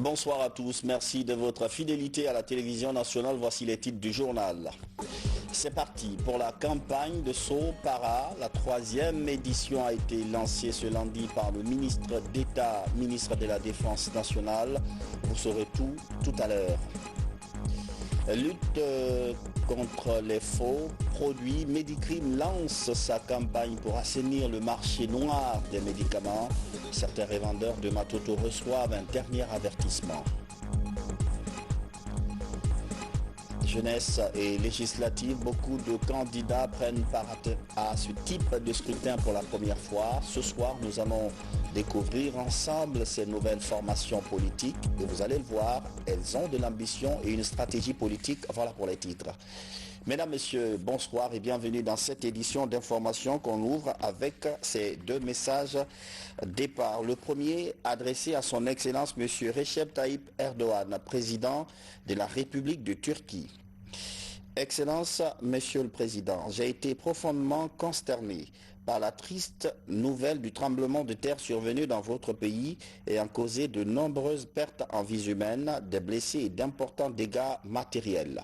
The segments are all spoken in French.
Bonsoir à tous, merci de votre fidélité à la télévision nationale. Voici les titres du journal. C'est parti pour la campagne de Saut Para. La 3e édition a été lancée ce lundi par le ministre d'État, ministre de la Défense nationale. Vous saurez tout à l'heure. Lutte contre les faux produits. Medicrime lance sa campagne pour assainir le marché noir des médicaments. Certains revendeurs de Matoto reçoivent un dernier avertissement. Jeunesse et législative, beaucoup de candidats prennent part à ce type de scrutin pour la première fois. Ce soir, nous allons découvrir ensemble ces nouvelles formations politiques et vous allez le voir, elles ont de l'ambition et une stratégie politique. Voilà pour les titres. Mesdames, Messieurs, bonsoir et bienvenue dans cette édition d'information qu'on ouvre avec ces deux messages départ. Le premier adressé à son Excellence M. Recep Tayyip Erdogan, président de la République de Turquie. Excellence, Monsieur le Président, j'ai été profondément consterné par la triste nouvelle du tremblement de terre survenu dans votre pays ayant causé de nombreuses pertes en vies humaines, des blessés et d'importants dégâts matériels.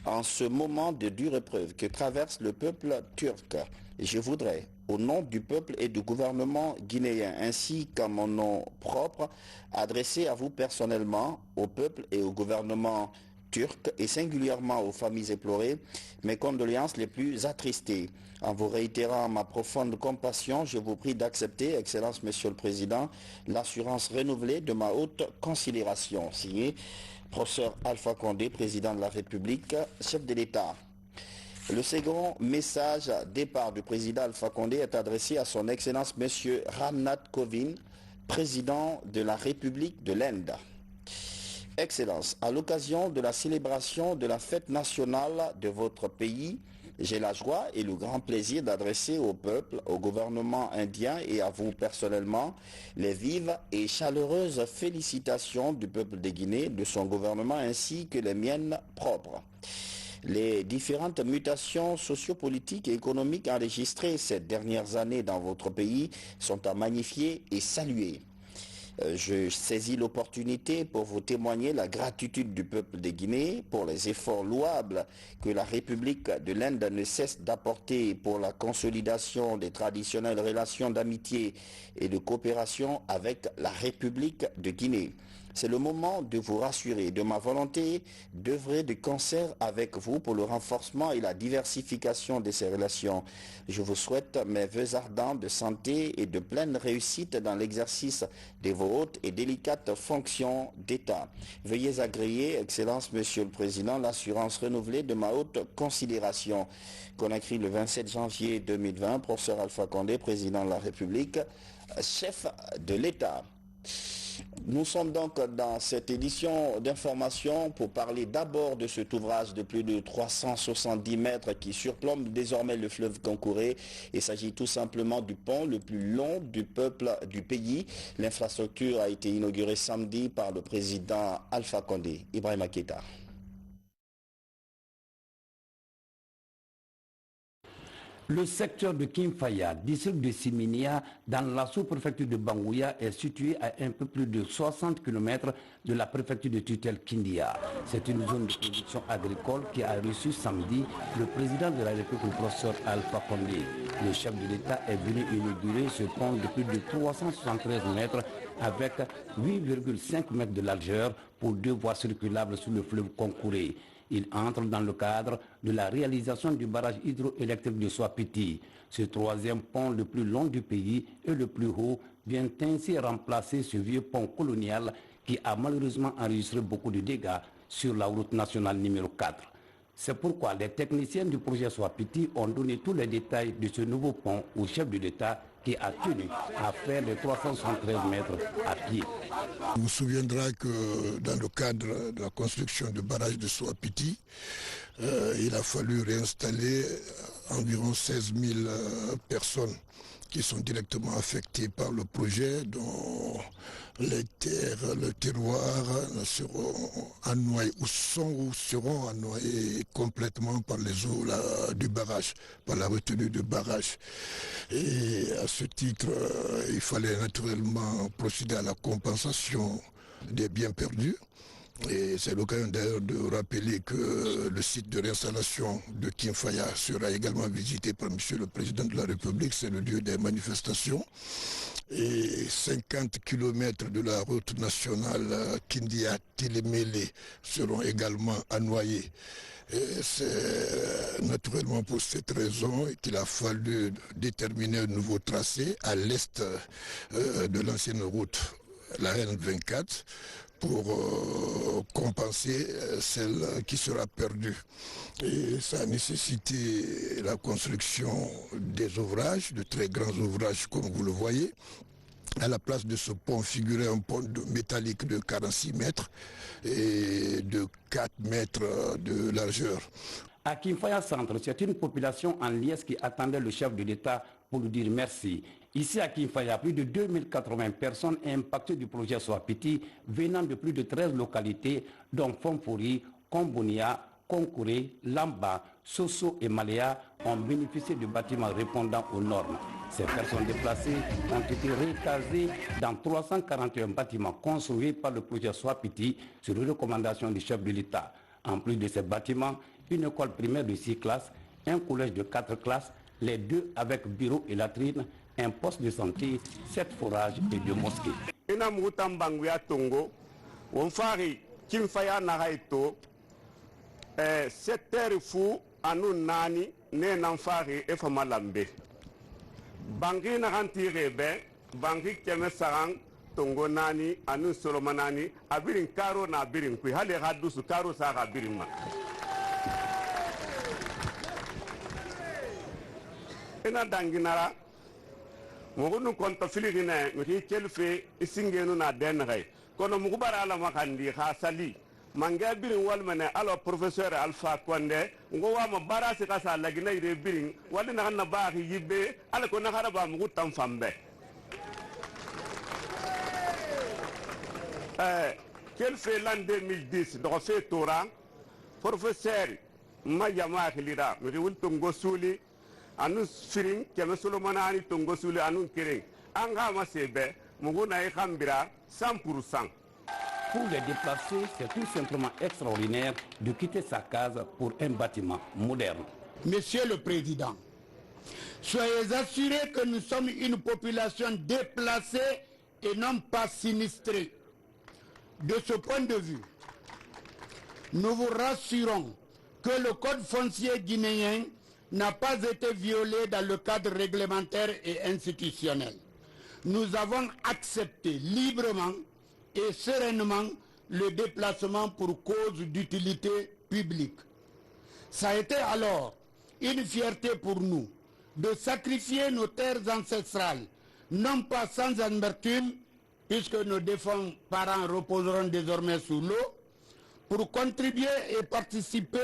En ce moment de dure épreuve que traverse le peuple turc, je voudrais, au nom du peuple et du gouvernement guinéen, ainsi qu'à mon nom propre, adresser à vous personnellement, au peuple et au gouvernement turc et singulièrement aux familles éplorées, mes condoléances les plus attristées. En vous réitérant ma profonde compassion, je vous prie d'accepter, Excellence Monsieur le Président, l'assurance renouvelée de ma haute considération. Signé Professeur Alpha Condé, Président de la République, chef de l'État. Le second message départ du Président Alpha Condé est adressé à son Excellence Monsieur Ramnath Kovind, Président de la République de l'Inde. Excellence, à l'occasion de la célébration de la fête nationale de votre pays, j'ai la joie et le grand plaisir d'adresser au peuple, au gouvernement indien et à vous personnellement les vives et chaleureuses félicitations du peuple de Guinée, de son gouvernement ainsi que les miennes propres. Les différentes mutations sociopolitiques et économiques enregistrées ces dernières années dans votre pays sont à magnifier et saluer. Je saisis l'opportunité pour vous témoigner la gratitude du peuple de Guinée pour les efforts louables que la République de l'Inde ne cesse d'apporter pour la consolidation des traditionnelles relations d'amitié et de coopération avec la République de Guinée. C'est le moment de vous rassurer de ma volonté d'œuvrer de concert avec vous pour le renforcement et la diversification de ces relations. Je vous souhaite mes vœux ardents de santé et de pleine réussite dans l'exercice de vos hautes et délicates fonctions d'État. Veuillez agréer, Excellence Monsieur le Président, l'assurance renouvelée de ma haute considération. Conakry le 27 janvier 2020, Professeur Alpha Condé, Président de la République, chef de l'État. Nous sommes donc dans cette édition d'information pour parler d'abord de cet ouvrage de plus de 370 mètres qui surplombe désormais le fleuve Kankouré. Il s'agit tout simplement du pont le plus long du peuple du pays. L'infrastructure a été inaugurée samedi par le président Alpha Condé. Ibrahima Keita. Le secteur de Kimfaya, district de Siminia, dans la sous-préfecture de Bangouya, est situé à un peu plus de 60 km de la préfecture de tutelle Kindia. C'est une zone de production agricole qui a reçu samedi le président de la République, le professeur Alpha Condé. Le chef de l'État est venu inaugurer ce pont de plus de 373 mètres avec 8,5 mètres de largeur pour 2 voies circulables sur le fleuve Kankouré. Il entre dans le cadre de la réalisation du barrage hydroélectrique de Soapiti. Ce 3e pont le plus long du pays et le plus haut vient ainsi remplacer ce vieux pont colonial qui a malheureusement enregistré beaucoup de dégâts sur la route nationale numéro 4. C'est pourquoi les techniciens du projet Soapiti ont donné tous les détails de ce nouveau pont au chef de l'État qui a tenu à faire les 373 mètres à pied. Vous vous souviendrez que dans le cadre de la construction du barrage de Soapiti, il a fallu réinstaller environ 16 000 personnes qui sont directement affectées par le projet, dont les terres, le terroir seront ennoyés ou seront ennoyés complètement par les eaux du barrage, par la retenue du barrage. Et à ce titre, il fallait naturellement procéder à la compensation des biens perdus. Et c'est l'occasion d'ailleurs de rappeler que le site de réinstallation de Kimfaya sera également visité par M. le Président de la République. C'est le lieu des manifestations. Et 50 km de la route nationale Kindia-Télémélé seront également à noyer. C'est naturellement pour cette raison qu'il a fallu déterminer un nouveau tracé à l'est de l'ancienne route, la N24, pour compenser celle qui sera perdue. Et ça a nécessité la construction des ouvrages, de très grands ouvrages comme vous le voyez. À la place de ce pont figurait un pont métallique de 46 mètres et de 4 mètres de largeur. À Kimfaya Centre, c'est une population en liesse qui attendait le chef de l'État pour lui dire merci. Ici à Kimfaya, plus de 2080 personnes impactées du projet Soapiti venant de plus de 13 localités dont Fonfori, Kombunia, Konkouré, Lamba, Soso et Malea ont bénéficié de bâtiments répondant aux normes. Ces personnes déplacées ont été recasées dans 341 bâtiments construits par le projet Soapiti sur recommandation du chef de l'État. En plus de ces bâtiments, une école primaire de 6 classes, un collège de 4 classes, les deux avec bureau et latrine, un poste de santé, 7 forages et 2 mosquées. Secteur fou anu nani ne nanfari e fama lambe bangi na hantire be bangi keme sarang tongo nani anu solomanani abirin karo na abirin kui hale hadusu karo sa abirin ma ena danginara mugunu konto filigine mi kelfe isingenu na denray kono mugubara ala makandi khasali manga birin walmane alo professeur Alpha Konde ngo wa ma barasi kasa lagina ire birin wali na na ba yibe ala ko na haraba mu tam fambe quel fait l'an 2010 do fait tora professeur Mayama khilira mi wul tongo suli anu firin keme solomanani tongo suli anu kirin anga ma sebe mu na e khambira 100%. Pour les déplacés, c'est tout simplement extraordinaire de quitter sa case pour un bâtiment moderne. Monsieur le Président, soyez assurés que nous sommes une population déplacée et non pas sinistrée. De ce point de vue, nous vous rassurons que le code foncier guinéen n'a pas été violé dans le cadre réglementaire et institutionnel. Nous avons accepté librement et sereinement le déplacement pour cause d'utilité publique. Ça a été alors une fierté pour nous de sacrifier nos terres ancestrales, non pas sans amertume, puisque nos défunts parents reposeront désormais sous l'eau, pour contribuer et participer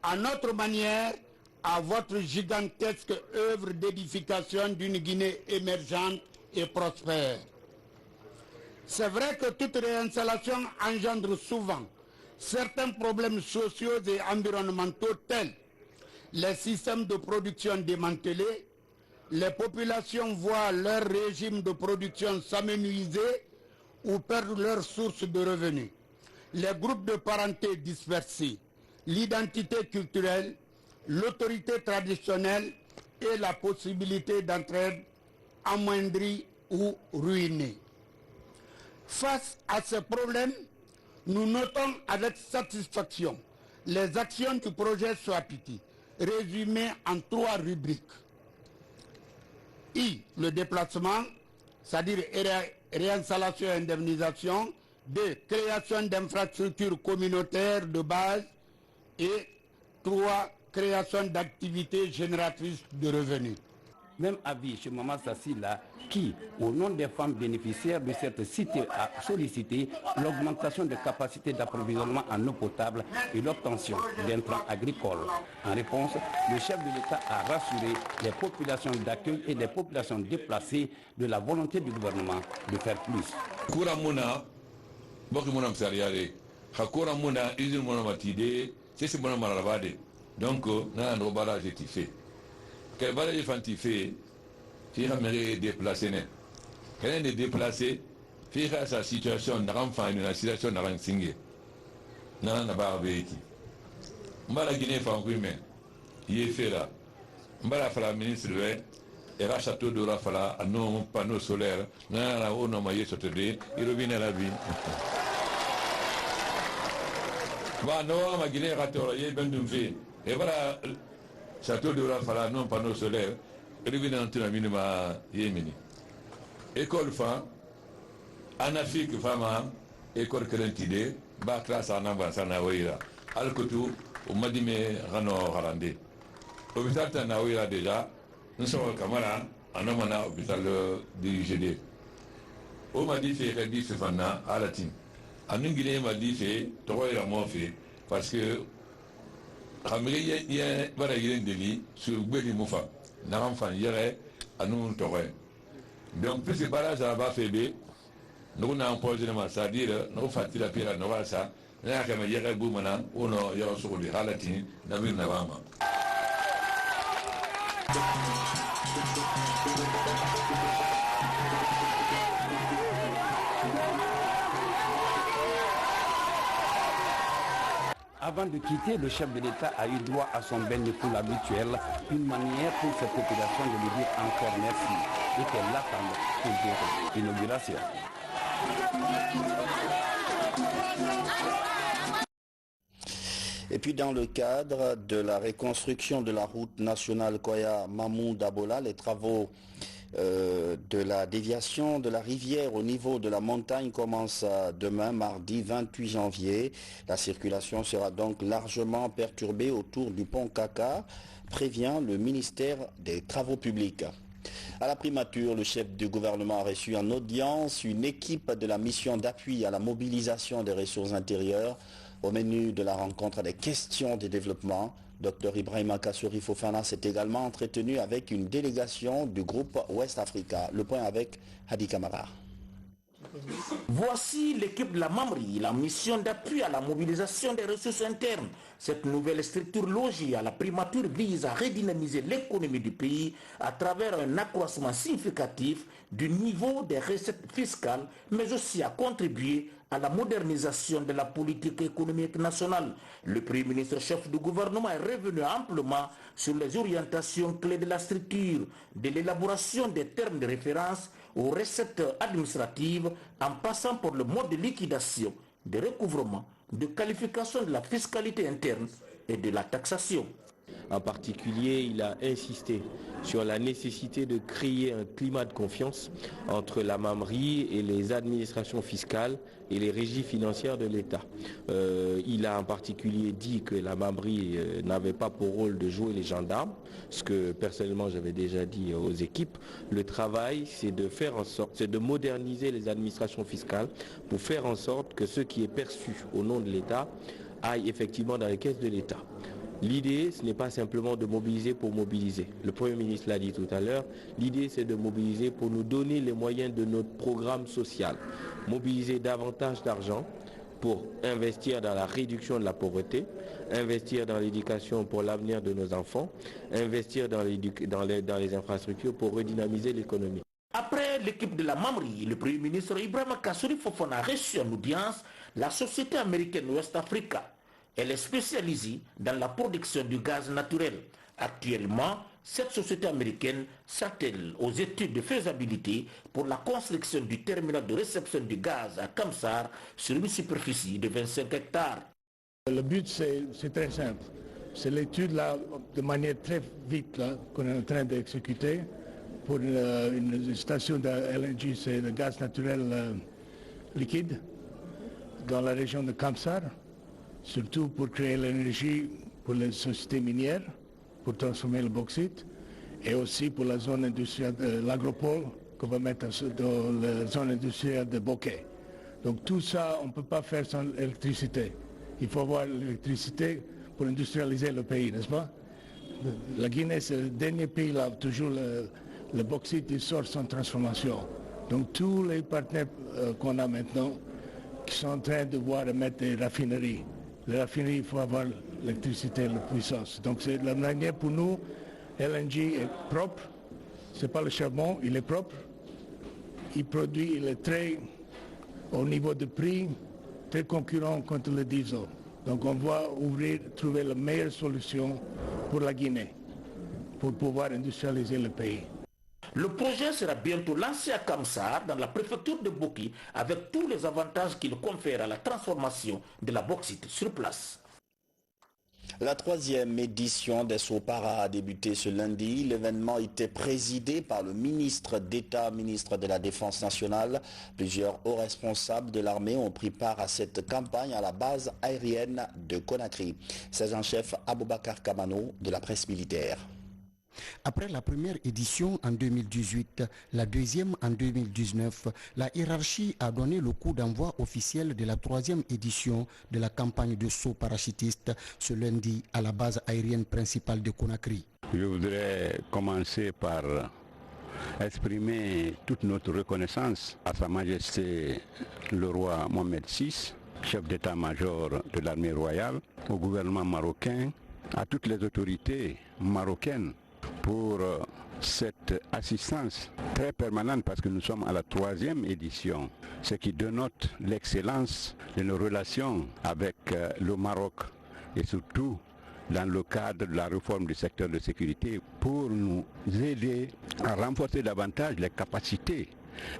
à notre manière à votre gigantesque œuvre d'édification d'une Guinée émergente et prospère. C'est vrai que toute réinstallation engendre souvent certains problèmes sociaux et environnementaux tels les systèmes de production démantelés, les populations voient leur régime de production s'amenuiser ou perdre leurs sources de revenus, les groupes de parenté dispersés, l'identité culturelle, l'autorité traditionnelle et la possibilité d'entraide amoindrie ou ruinée. Face à ces problèmes, nous notons avec satisfaction les actions du projet Soapiti, résumées en 3 rubriques. I, le déplacement, c'est-à-dire réinstallation et indemnisation. 2, création d'infrastructures communautaires de base. Et 3, création d'activités génératrices de revenus. Même avis chez Maman Sassila qui, au nom des femmes bénéficiaires de cette cité, a sollicité l'augmentation des capacités d'approvisionnement en eau potable et l'obtention d'intrants agricoles. En réponse, le chef de l'État a rassuré les populations d'accueil et les populations déplacées de la volonté du gouvernement de faire plus. Donc, quel barrage fantifé qui a déplacé? Quel est déplacé? Faire sa situation n'a pas fait une situation n'a pas signé. N'a pas vécu. Mbala Guinée fait un coup mais il est fait là. Mbala fait la ministre et la château de la fala à nos panneaux solaires. N'a la haut non maillé sur il revient à la vie. Bah non ma Guinée rateur il est bien d'une fille. Et voilà château de la fala non panneaux solaires. Il revient dans tout le minima yémini. École fin. En Afrique, femme, école crentide, bas classe en avance en Aouira. Al-Koutou, au Madime Rano Harande. L'hôpital en Aouira déjà, nous sommes au Camara, en homme à l'hôpital dirigé. Au Madi fait Redi Sefana à la team. En Guinée, Madi fait, trois et la fait, parce que Ramiri y a un délit sur Béli Moufa. N'enfant hier, à nous t'aurais. Donc, plus c'est pas là, ça va faire. Nous n'avons pas besoin de ça dire, nous faisons la pire à nous ça. Nous avons dit que nous avons dit que nous avons dit que nous avons dit. Avant de quitter, le chef de l'État a eu droit à son bain de poule habituel, une manière pour cette population de lui dire encore merci et qu'elle l'attende pour l'inauguration. Et puis dans le cadre de la reconstruction de la route nationale Koya-Mamou-Dabola, les travaux de la déviation de la rivière au niveau de la montagne commencent demain, mardi 28 janvier. La circulation sera donc largement perturbée autour du pont Kaka, prévient le ministère des Travaux publics. À la primature, le chef du gouvernement a reçu en audience une équipe de la mission d'appui à la mobilisation des ressources intérieures. Au menu de la rencontre des questions de développement, Dr Ibrahima Kassouri Fofana s'est également entretenu avec une délégation du groupe West Africa. Le point avec Hadi Kamara. Voici l'équipe de la Mamri, la mission d'appui à la mobilisation des ressources internes. Cette nouvelle structure logée à la primature vise à redynamiser l'économie du pays à travers un accroissement significatif du niveau des recettes fiscales, mais aussi à contribuer à la modernisation de la politique économique nationale. Le Premier ministre chef du gouvernement est revenu amplement sur les orientations clés de la structure, de l'élaboration des termes de référence aux recettes administratives en passant par le mode de liquidation, de recouvrement, de qualification de la fiscalité interne et de la taxation. En particulier, il a insisté sur la nécessité de créer un climat de confiance entre la Mamri et les administrations fiscales et les régies financières de l'État. Il a en particulier dit que la Mamri n'avait pas pour rôle de jouer les gendarmes, ce que personnellement j'avais déjà dit aux équipes. Le travail, c'est de faire en sorte, c'est de moderniser les administrations fiscales pour faire en sorte que ce qui est perçu au nom de l'État aille effectivement dans les caisses de l'État. L'idée, ce n'est pas simplement de mobiliser pour mobiliser. Le Premier ministre l'a dit tout à l'heure, l'idée c'est de mobiliser pour nous donner les moyens de notre programme social. Mobiliser davantage d'argent pour investir dans la réduction de la pauvreté, investir dans l'éducation pour l'avenir de nos enfants, investir dans les infrastructures pour redynamiser l'économie. Après l'équipe de la Mamri, le Premier ministre Ibrahima Kassouri Fofana a reçu en audience la société américaine West Africa. Elle est spécialisée dans la production du gaz naturel. Actuellement, cette société américaine s'attelle aux études de faisabilité pour la construction du terminal de réception du gaz à Kamsar sur une superficie de 25 hectares. Le but, c'est très simple. C'est l'étude de manière très vite qu'on est en train d'exécuter pour une station de LNG, c'est le gaz naturel liquide, dans la région de Kamsar. Surtout pour créer l'énergie pour les sociétés minières, pour transformer le bauxite, et aussi pour la zone industrielle de l'agropole qu'on va mettre dans la zone industrielle de Bokeh. Donc tout ça, on ne peut pas faire sans électricité. Il faut avoir l'électricité pour industrialiser le pays, n'est-ce pas? La Guinée, c'est le dernier pays là, toujours le bauxite il sort sans transformation. Donc tous les partenaires qu'on a maintenant, qui sont en train de voir mettre des raffineries. Les raffineries, il faut avoir l'électricité, la puissance. Donc c'est la manière pour nous, LNG est propre, c'est pas le charbon, il est propre. Il produit, il est très au niveau de prix, très concurrent contre le diesel. Donc on va trouver la meilleure solution pour la Guinée, pour pouvoir industrialiser le pays. Le projet sera bientôt lancé à Kamsar, dans la préfecture de Boki, avec tous les avantages qu'il confère à la transformation de la bauxite sur place. La 3e édition des Sopara a débuté ce lundi. L'événement était présidé par le ministre d'État, ministre de la Défense nationale. Plusieurs hauts responsables de l'armée ont pris part à cette campagne à la base aérienne de Conakry. Sergent-chef Aboubakar Kamano de la presse militaire. Après la première édition en 2018, la deuxième en 2019, la hiérarchie a donné le coup d'envoi officiel de la 3e édition de la campagne de saut parachutiste ce lundi à la base aérienne principale de Conakry. Je voudrais commencer par exprimer toute notre reconnaissance à Sa Majesté le roi Mohamed VI, chef d'état-major de l'armée royale, au gouvernement marocain, à toutes les autorités marocaines pour cette assistance très permanente parce que nous sommes à la 3e édition, ce qui dénote l'excellence de nos relations avec le Maroc et surtout dans le cadre de la réforme du secteur de sécurité pour nous aider à renforcer davantage les capacités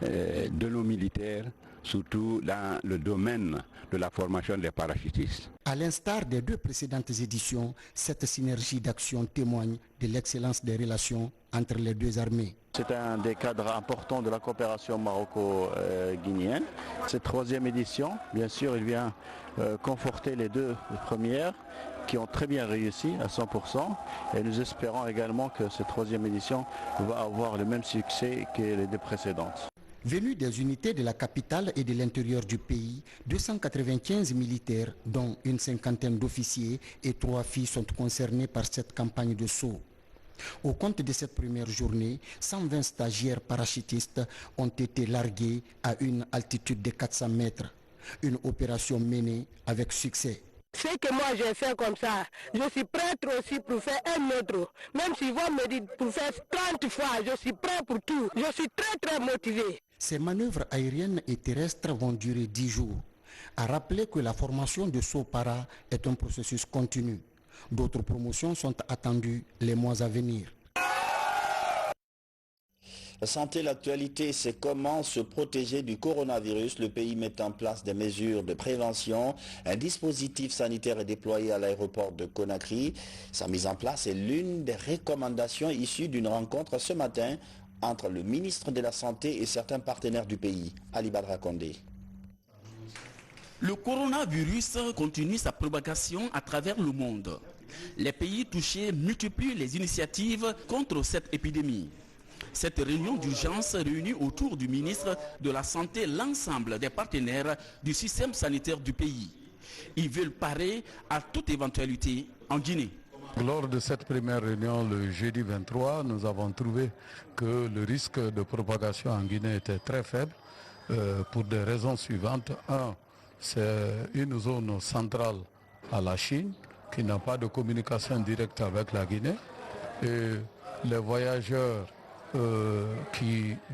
de nos militaires, surtout dans le domaine de la formation des parachutistes. À l'instar des 2 précédentes éditions, cette synergie d'action témoigne de l'excellence des relations entre les 2 armées. C'est un des cadres importants de la coopération maroco-guinéenne. Cette 3e édition, bien sûr, il vient conforter les 2 premières qui ont très bien réussi à 100%. Et nous espérons également que cette 3e édition va avoir le même succès que les 2 précédentes. Venus des unités de la capitale et de l'intérieur du pays, 295 militaires, dont une 50aine d'officiers et 3 filles sont concernés par cette campagne de saut. Au compte de cette première journée, 120 stagiaires parachutistes ont été largués à une altitude de 400 mètres. Une opération menée avec succès. Ce que moi j'ai fait comme ça, je suis prêt aussi pour faire un autre. Même s'ils vont me dire pour faire 30 fois, je suis prêt pour tout. Je suis très motivé. Ces manœuvres aériennes et terrestres vont durer 10 jours. À rappeler que la formation de Sopara est un processus continu. D'autres promotions sont attendues les mois à venir. La santé, l'actualité, c'est comment se protéger du coronavirus. Le pays met en place des mesures de prévention. Un dispositif sanitaire est déployé à l'aéroport de Conakry. Sa mise en place est l'une des recommandations issues d'une rencontre ce matin entre le ministre de la Santé et certains partenaires du pays. Ali Badra Kondé. Le coronavirus continue sa propagation à travers le monde. Les pays touchés multiplient les initiatives contre cette épidémie. Cette réunion d'urgence réunit autour du ministre de la Santé l'ensemble des partenaires du système sanitaire du pays. Ils veulent parer à toute éventualité en Guinée. Lors de cette première réunion, le jeudi 23, nous avons trouvé que le risque de propagation en Guinée était très faible pour des raisons suivantes. Un, c'est une zone centrale à la Chine qui n'a pas de communication directe avec la Guinée. Et les voyageurs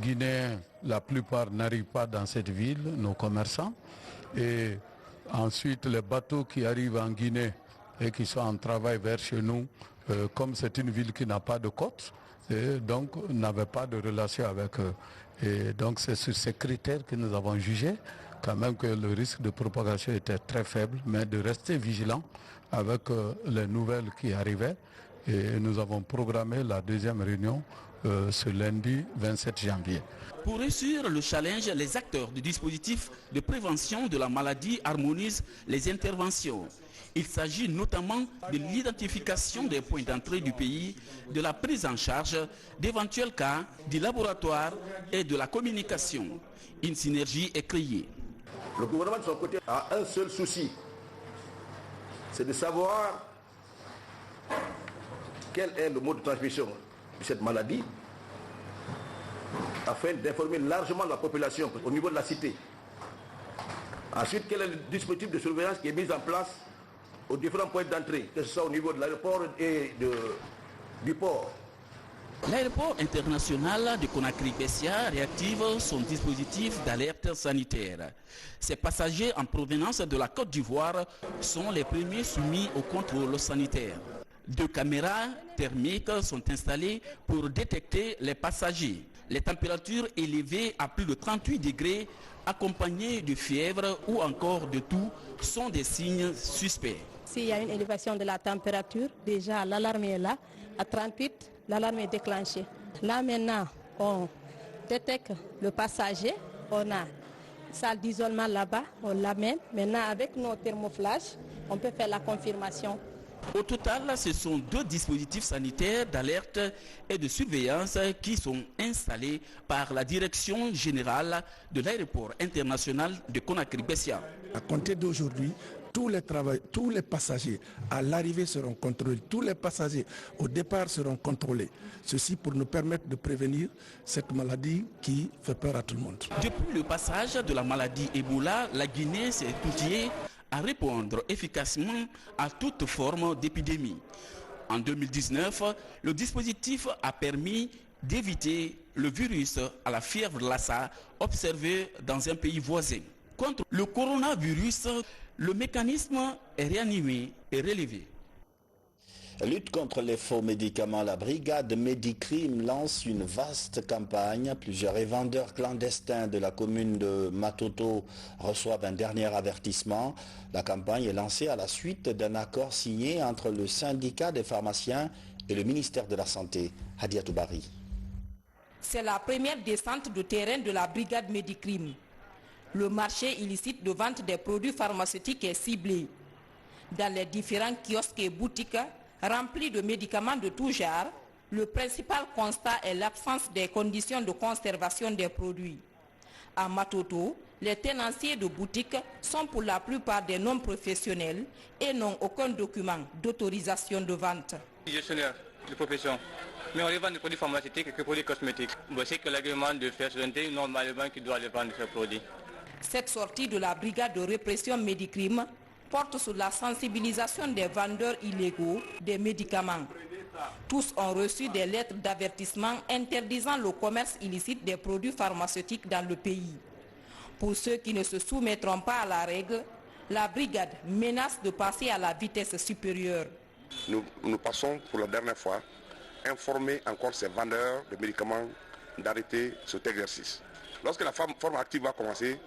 guinéens, la plupart n'arrivent pas dans cette ville, nos commerçants. Et ensuite, les bateaux qui arrivent en Guinée et qui sont en travail vers chez nous, comme c'est une ville qui n'a pas de côte, et donc n'avait pas de relation avec eux. Et donc c'est sur ces critères que nous avons jugé quand même que le risque de propagation était très faible, mais de rester vigilant avec les nouvelles qui arrivaient. Et nous avons programmé la deuxième réunion ce lundi 27 janvier. Pour réussir le challenge, les acteurs du dispositif de prévention de la maladie harmonisent les interventions. Il s'agit notamment de l'identification des points d'entrée du pays, de la prise en charge d'éventuels cas, du laboratoire et de la communication. Une synergie est créée. Le gouvernement de son côté a un seul souci, c'est de savoir quel est le mode de transmission de cette maladie afin d'informer largement la population au niveau de la cité. Ensuite, quel est le dispositif de surveillance qui est mis en place aux différents points d'entrée, que ce soit au niveau de l'aéroport et du port. L'aéroport international de Conakry-Bessia réactive son dispositif d'alerte sanitaire. Ces passagers en provenance de la Côte d'Ivoire sont les premiers soumis au contrôle sanitaire. 2 caméras thermiques sont installées pour détecter les passagers. Les températures élevées à plus de 38 degrés, accompagnées de fièvre ou encore de toux, sont des signes suspects. S'il y a une élévation de la température, déjà l'alarme est là. À 38, l'alarme est déclenchée. Là maintenant, on détecte le passager. On a une salle d'isolement là-bas, on l'amène. Maintenant, avec nos thermoflages, on peut faire la confirmation. Au total, ce sont 2 dispositifs sanitaires d'alerte et de surveillance qui sont installés par la Direction générale de l'aéroport international de Conakry-Bessia. À compter d'aujourd'hui, tous les passagers à l'arrivée seront contrôlés, tous les passagers au départ seront contrôlés. Ceci pour nous permettre de prévenir cette maladie qui fait peur à tout le monde. Depuis le passage de la maladie Ebola, la Guinée s'est outillée à répondre efficacement à toute forme d'épidémie. En 2019, le dispositif a permis d'éviter le virus à la fièvre Lassa observé dans un pays voisin. Contre le coronavirus, le mécanisme est réanimé et relevé. Lutte contre les faux médicaments, la brigade Medicrime lance une vaste campagne. Plusieurs revendeurs clandestins de la commune de Matoto reçoivent un dernier avertissement. La campagne est lancée à la suite d'un accord signé entre le syndicat des pharmaciens et le ministère de la Santé. Hadia Toubari. C'est la première descente de terrain de la brigade Medicrime. Le marché illicite de vente des produits pharmaceutiques est ciblé. Dans les différents kiosques et boutiques remplis de médicaments de tout genre, le principal constat est l'absence des conditions de conservation des produits. À Matoto, les tenanciers de boutiques sont pour la plupart des non-professionnels et n'ont aucun document d'autorisation de vente. Gestionnaire de profession, mais on les vend des produits pharmaceutiques et des produits cosmétiques. C'est que l'agrément de faire santé normalement qui doit les vendre ces produits. Cette sortie de la brigade de répression Medicrime porte sur la sensibilisation des vendeurs illégaux des médicaments. Tous ont reçu des lettres d'avertissement interdisant le commerce illicite des produits pharmaceutiques dans le pays. Pour ceux qui ne se soumettront pas à la règle, la brigade menace de passer à la vitesse supérieure. Nous passons pour la dernière fois informer encore ces vendeurs de médicaments d'arrêter cet exercice. Lorsque la forme active va commencer,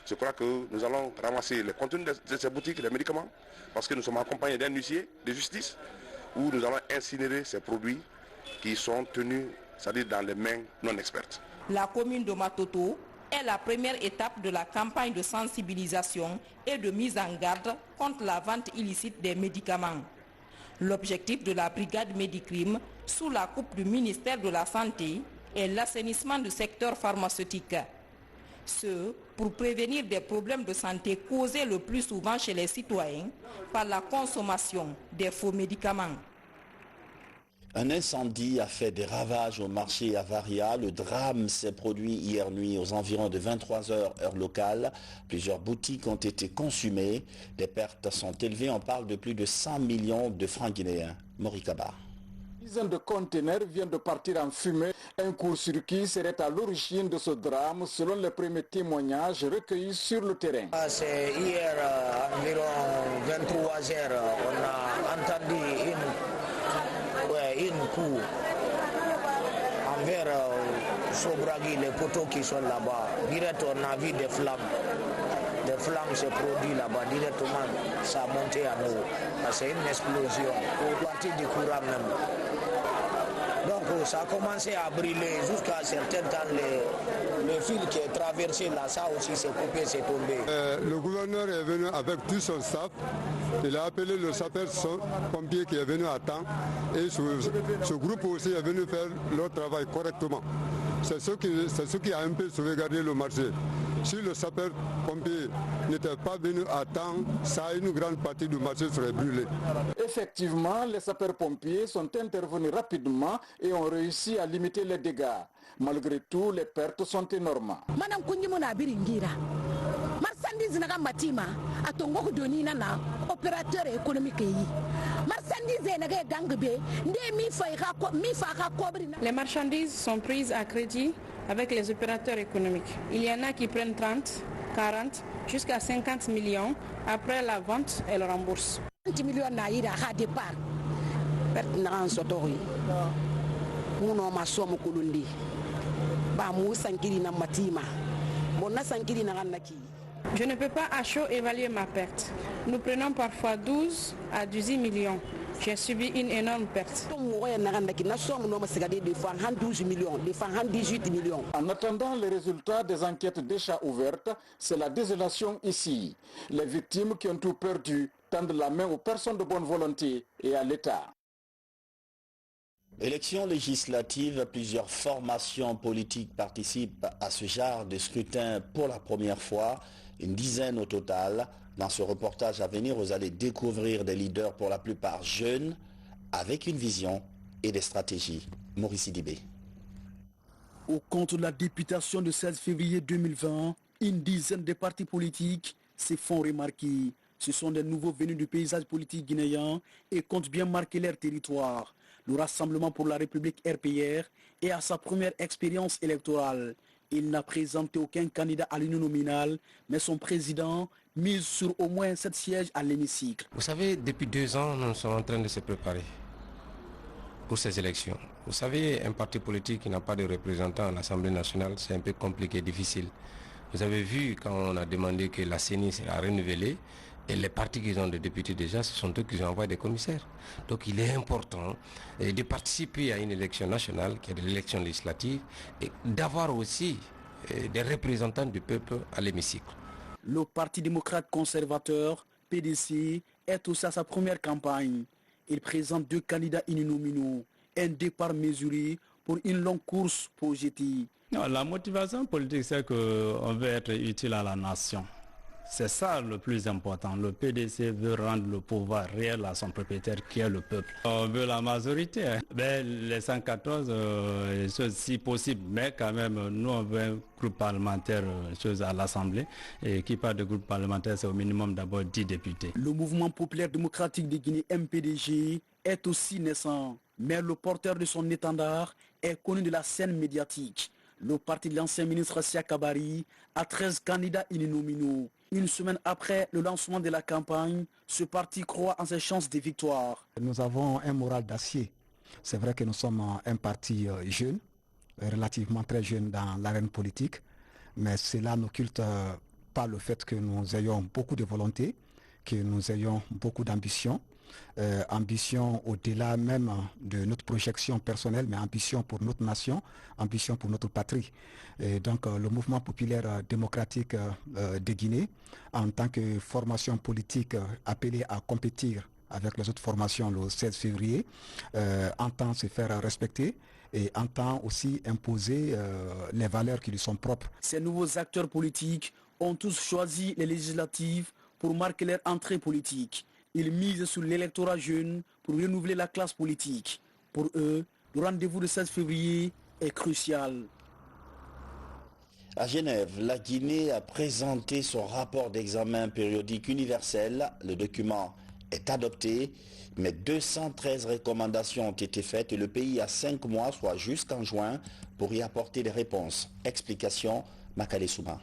je crois que nous allons ramasser les contenus de ces boutiques, les médicaments, parce que nous sommes accompagnés d'un huissier de justice, où nous allons incinérer ces produits qui sont tenus, c'est-à-dire dans les mains non expertes. La commune de Matoto est la première étape de la campagne de sensibilisation et de mise en garde contre la vente illicite des médicaments. L'objectif de la brigade Medicrime, sous la coupe du ministère de la Santé, est l'assainissement du secteur pharmaceutique. Ce, pour prévenir des problèmes de santé causés le plus souvent chez les citoyens par la consommation des faux médicaments. Un incendie a fait des ravages au marché Avaria. Le drame s'est produit hier nuit aux environs de 23h heure locale. Plusieurs boutiques ont été consumées. Les pertes sont élevées. On parle de plus de 100 millions de francs guinéens. Morikaba. Dizaines de conteneurs viennent de partir en fumée. Un court-circuit serait à l'origine de ce drame, selon les premiers témoignages recueillis sur le terrain. C'est hier, environ 23h, on a entendu une coup envers Sobragui, les poteaux qui sont là-bas. Direct, on a vu des flammes. Des flammes se produisent là-bas directement, ça a monté à nous. C'est une explosion, au partir du courant même. Donc ça a commencé à brûler jusqu'à un certain temps. Le fil qui est traversé là, ça aussi s'est coupé, c'est tombé. Le gouverneur est venu avec tout son staff. Il a appelé le sapeur-pompier qui est venu à temps. Et ce groupe aussi est venu faire leur travail correctement. C'est ce qui a un peu sauvegardé le marché. Si le sapeur-pompier n'était pas venu à temps, ça, une grande partie du marché serait brûlée. Effectivement, les sapeurs-pompiers sont intervenus rapidement et ont réussi à limiter les dégâts. Malgré tout, les pertes sont énormes. marchandise naga matima atongo ko donina na opérateur économique yi marchandise naga gangbe ndé mi fa ka kobri. Les marchandises sont prises à crédit avec les opérateurs économiques. Il y en a qui prennent 30, 40 jusqu'à 50 millions. Après la vente, elles remboursent. 50 millions naira à départ. Nan sotori. Uno masomo kulundi. Ba mu sankiri na matima. Bona sankiri na ganaki. Je ne peux pas à chaud évaluer ma perte. Nous prenons parfois 12 à 18 millions. J'ai subi une énorme perte. En attendant les résultats des enquêtes déjà ouvertes, c'est la désolation ici. Les victimes qui ont tout perdu tendent la main aux personnes de bonne volonté et à l'État. Élections législatives, plusieurs formations politiques participent à ce genre de scrutin pour la première fois, une dizaine au total. Dans ce reportage à venir, vous allez découvrir des leaders pour la plupart jeunes, avec une vision et des stratégies. Maurice Sidibé. Au compte de la députation de 16 février 2020, une dizaine de partis politiques se font remarquer. Ce sont des nouveaux venus du paysage politique guinéen et comptent bien marquer leur territoire. Le Rassemblement pour la République RPR est à sa première expérience électorale. Il n'a présenté aucun candidat à l'uninominal, mais son président mise sur au moins 7 sièges à l'hémicycle. Vous savez, depuis 2 ans, nous sommes en train de se préparer pour ces élections. Vous savez, un parti politique qui n'a pas de représentant à l'Assemblée nationale, c'est un peu compliqué, difficile. Vous avez vu quand on a demandé que la CENI sera renouvelée, et les partis qui ont des députés déjà, ce sont eux qui ont envoyé des commissaires. Donc il est important de participer à une élection nationale, qui est de l'élection législative, et d'avoir aussi des représentants du peuple à l'hémicycle. Le Parti démocrate conservateur, PDC, est aussi à sa première campagne. Il présente 2 candidats uninominaux, un départ mesuré pour une longue course projetée. La motivation politique, c'est qu'on veut être utile à la nation. C'est ça le plus important. Le PDC veut rendre le pouvoir réel à son propriétaire qui est le peuple. On veut la majorité. Les 114, si possible, mais quand même, nous on veut un groupe parlementaire à l'Assemblée. Et qui parle de groupe parlementaire, c'est au minimum d'abord 10 députés. Le mouvement populaire démocratique de Guinée, MPDG, est aussi naissant. Mais le porteur de son étendard est connu de la scène médiatique. Le parti de l'ancien ministre Siaka Bari a 13 candidats uninominaux. Une semaine après le lancement de la campagne, ce parti croit en ses chances de victoire. Nous avons un moral d'acier. C'est vrai que nous sommes un parti jeune, relativement très jeune dans l'arène politique, mais cela n'occulte pas le fait que nous ayons beaucoup de volonté, que nous ayons beaucoup d'ambition. Ambition au-delà même de notre projection personnelle, mais ambition pour notre nation, ambition pour notre patrie. Et donc le mouvement populaire démocratique de Guinée, en tant que formation politique appelée à compétir avec les autres formations le 16 février, entend se faire respecter et entend aussi imposer les valeurs qui lui sont propres. Ces nouveaux acteurs politiques ont tous choisi les législatives pour marquer leur entrée politique. Ils misent sur l'électorat jeune pour renouveler la classe politique. Pour eux, le rendez-vous du 16 février est crucial. À Genève, la Guinée a présenté son rapport d'examen périodique universel. Le document est adopté, mais 213 recommandations ont été faites et le pays a 5 mois, soit jusqu'en juin, pour y apporter des réponses. Explication, Makale Souma.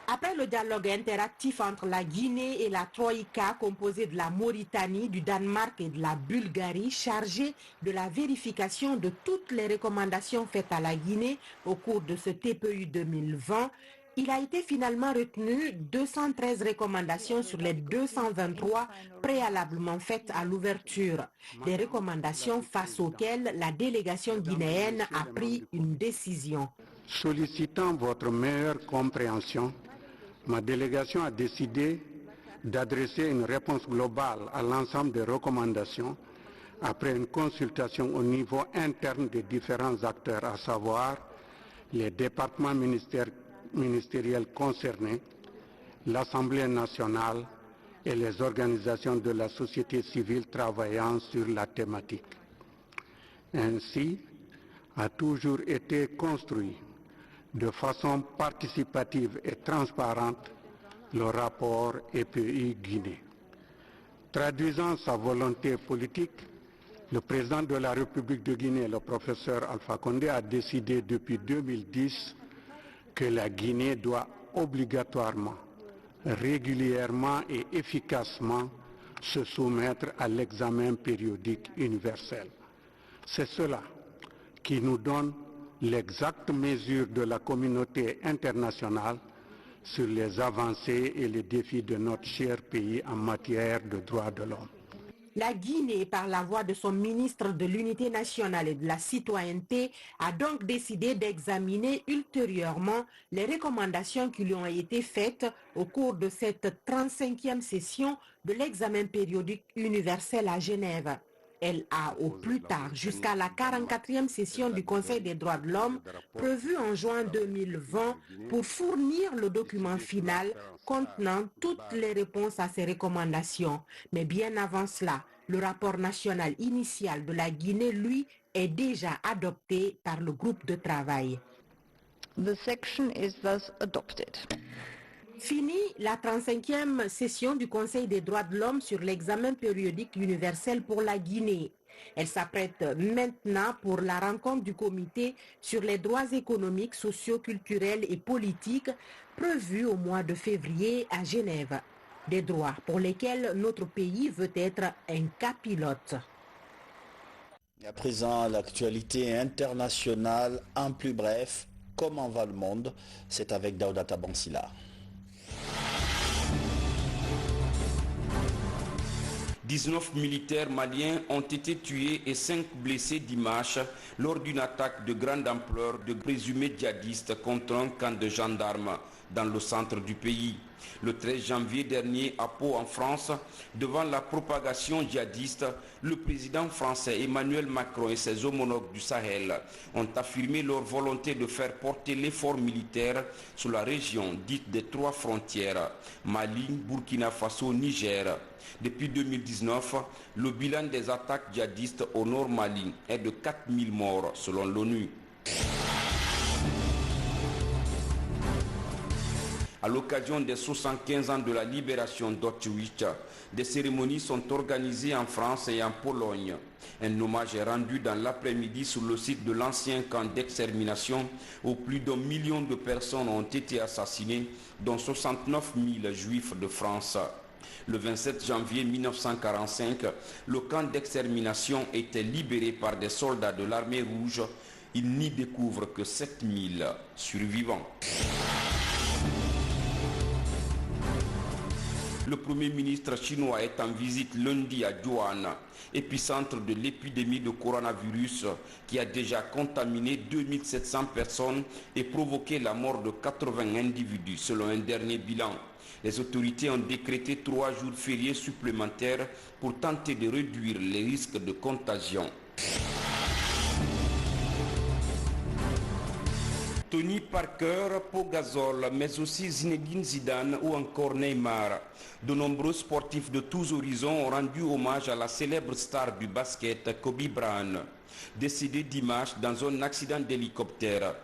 Après le dialogue interactif entre la Guinée et la Troïka, composée de la Mauritanie, du Danemark et de la Bulgarie, chargée de la vérification de toutes les recommandations faites à la Guinée au cours de ce TPU 2020, il a été finalement retenu 213 recommandations sur les 223 préalablement faites à l'ouverture. Des recommandations face auxquelles la délégation guinéenne a pris une décision. Sollicitant votre meilleure compréhension, ma délégation a décidé d'adresser une réponse globale à l'ensemble des recommandations après une consultation au niveau interne des différents acteurs, à savoir les départements ministériels concernés, l'Assemblée nationale et les organisations de la société civile travaillant sur la thématique. Ainsi, a toujours été construit de façon participative et transparente le rapport EPI-Guinée. Traduisant sa volonté politique, le président de la République de Guinée, le professeur Alpha Condé, a décidé depuis 2010 que la Guinée doit obligatoirement, régulièrement et efficacement se soumettre à l'examen périodique universel. C'est cela qui nous donne l'exacte mesure de la communauté internationale sur les avancées et les défis de notre cher pays en matière de droits de l'homme. La Guinée, par la voix de son ministre de l'Unité nationale et de la citoyenneté, a donc décidé d'examiner ultérieurement les recommandations qui lui ont été faites au cours de cette 35e session de l'examen périodique universel à Genève. Elle a au plus tard jusqu'à la 44e session du Conseil des droits de l'homme prévue en juin 2020 pour fournir le document final contenant toutes les réponses à ces recommandations. Mais bien avant cela, le rapport national initial de la Guinée, lui, est déjà adopté par le groupe de travail. The section is thus adopted. Fini la 35e session du Conseil des droits de l'homme sur l'examen périodique universel pour la Guinée. Elle s'apprête maintenant pour la rencontre du comité sur les droits économiques, sociaux, culturels et politiques prévue au mois de février à Genève. Des droits pour lesquels notre pays veut être un cas pilote. À présent, l'actualité internationale en plus bref. Comment va le monde? C'est avec Daoudata Bansila. 19 militaires maliens ont été tués et 5 blessés dimanche lors d'une attaque de grande ampleur de présumés djihadistes contre un camp de gendarmes dans le centre du pays. Le 13 janvier dernier, à Pau, en France, devant la propagation djihadiste, le président français Emmanuel Macron et ses homologues du Sahel ont affirmé leur volonté de faire porter l'effort militaire sur la région dite des 3 frontières, Mali, Burkina Faso, Niger. Depuis 2019, le bilan des attaques djihadistes au nord Mali est de 4000 morts selon l'ONU. À l'occasion des 75 ans de la libération d'Auschwitz, des cérémonies sont organisées en France et en Pologne. Un hommage est rendu dans l'après-midi sur le site de l'ancien camp d'extermination où plus d'1 million de personnes ont été assassinées, dont 69 000 juifs de France. Le 27 janvier 1945, le camp d'extermination était libéré par des soldats de l'armée rouge. Ils n'y découvrent que 7000 survivants. Le Premier ministre chinois est en visite lundi à Wuhan, épicentre de l'épidémie de coronavirus qui a déjà contaminé 2700 personnes et provoqué la mort de 80 individus selon un dernier bilan. Les autorités ont décrété 3 jours fériés supplémentaires pour tenter de réduire les risques de contagion. Tony Parker, Pau Gasol, mais aussi Zinedine Zidane ou encore Neymar. De nombreux sportifs de tous horizons ont rendu hommage à la célèbre star du basket, Kobe Bryant, décédé dimanche dans un accident d'hélicoptère.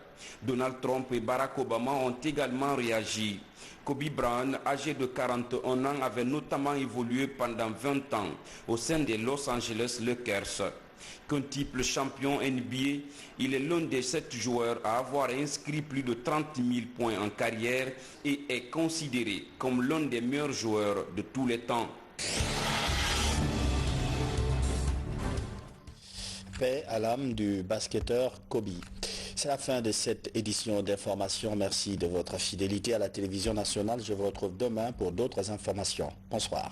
Donald Trump et Barack Obama ont également réagi. Kobe Bryant, âgé de 41 ans, avait notamment évolué pendant 20 ans au sein des Los Angeles Lakers. Quintuple champion NBA, il est l'un des 7 joueurs à avoir inscrit plus de 30 000 points en carrière et est considéré comme l'un des meilleurs joueurs de tous les temps. Paix à l'âme du basketteur Kobe. C'est la fin de cette édition d'information. Merci de votre fidélité à la télévision nationale. Je vous retrouve demain pour d'autres informations. Bonsoir.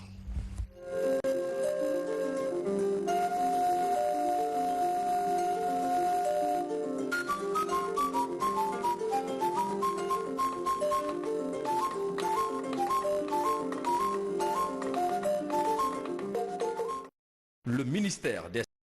Le ministère des